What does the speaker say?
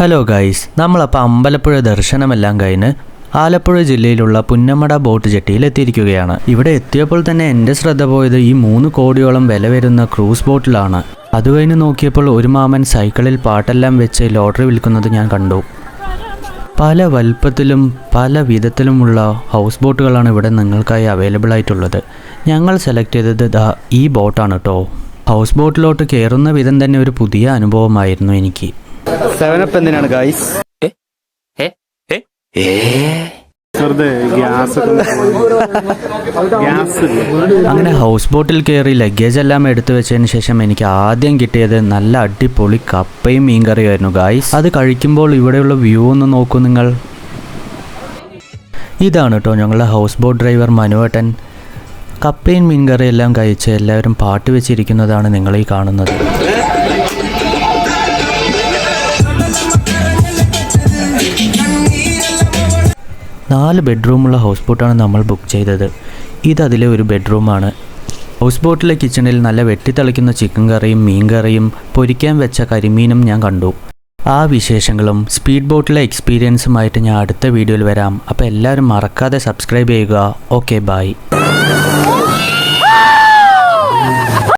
Hello guys, നമ്മളപ്പോൾ അമ്പലപ്പുഴ ദർശനമെല്ലാം കഴിഞ്ഞ് ആലപ്പുഴ ജില്ലയിലുള്ള പുന്നമട ബോട്ട് ജെട്ടിയിൽ എത്തിയിരിക്കുകയാണ്. ഇവിടെ എത്തിയപ്പോൾ തന്നെ എൻ്റെ ശ്രദ്ധ പോയത് ഈ 3 കോടിയോളം വില വരുന്ന ക്രൂസ് ബോട്ടിലാണ്. അത് കഴിഞ്ഞ് നോക്കിയപ്പോൾ ഒരു മാമൻ സൈക്കിളിൽ പാട്ടെല്ലാം വെച്ച് ലോട്ടറി വിൽക്കുന്നത് ഞാൻ കണ്ടു. പല വലുപ്പത്തിലും പല വിധത്തിലുമുള്ള ഹൗസ് ബോട്ടുകളാണ് ഇവിടെ നിങ്ങൾക്കായി അവൈലബിൾ ആയിട്ടുള്ളത്. ഞങ്ങൾ സെലക്ട് ചെയ്തത് ഈ ബോട്ടാണ് കേട്ടോ. ഹൗസ് ബോട്ടിലോട്ട് കയറുന്ന വിധം തന്നെ ഒരു പുതിയ അനുഭവമായിരുന്നു എനിക്ക്. 7up എന്തിനാണ് ഗൈസ്? അങ്ങനെ ഹൗസ് ബോട്ടിൽ കയറി ലഗേജ് എല്ലാം എടുത്തു വെച്ചതിന് ശേഷം എനിക്ക് ആദ്യം കിട്ടിയത് നല്ല അടിപൊളി കപ്പയും മീൻകറിയായിരുന്നു ഗൈസ്. അത് കഴിക്കുമ്പോൾ ഇവിടെയുള്ള വ്യൂ ഒന്ന് നോക്കൂ നിങ്ങൾ. ഇതാണ് കേട്ടോ ഞങ്ങളുടെ ഹൗസ് ബോട്ട് ഡ്രൈവർ മനുവേട്ടൻ. കപ്പയും മീൻകറി എല്ലാം കഴിച്ച് എല്ലാവരും പാട്ട് വെച്ചിരിക്കുന്നതാണ് നിങ്ങളീ കാണുന്നത്. നാല് ബെഡ്റൂമുള്ള ഹൗസ് ബോട്ടാണ് നമ്മൾ ബുക്ക് ചെയ്തത്. ഇതതിലെ ഒരു ബെഡ്റൂമാണ്. ഹൗസ് ബോട്ടിലെ കിച്ചണിൽ നല്ല വെട്ടിത്തിളയ്ക്കുന്ന ചിക്കൻ കറിയും മീൻ കറിയും പൊരിക്കാൻ വെച്ച കരിമീനും ഞാൻ കണ്ടു. ആ വിശേഷങ്ങളും സ്പീഡ് ബോട്ടിലെ എക്സ്പീരിയൻസുമായിട്ട് ഞാൻ അടുത്ത വീഡിയോയിൽ വരാം. അപ്പോൾ എല്ലാവരും മറക്കാതെ സബ്സ്ക്രൈബ് ചെയ്യുക. Okay, by.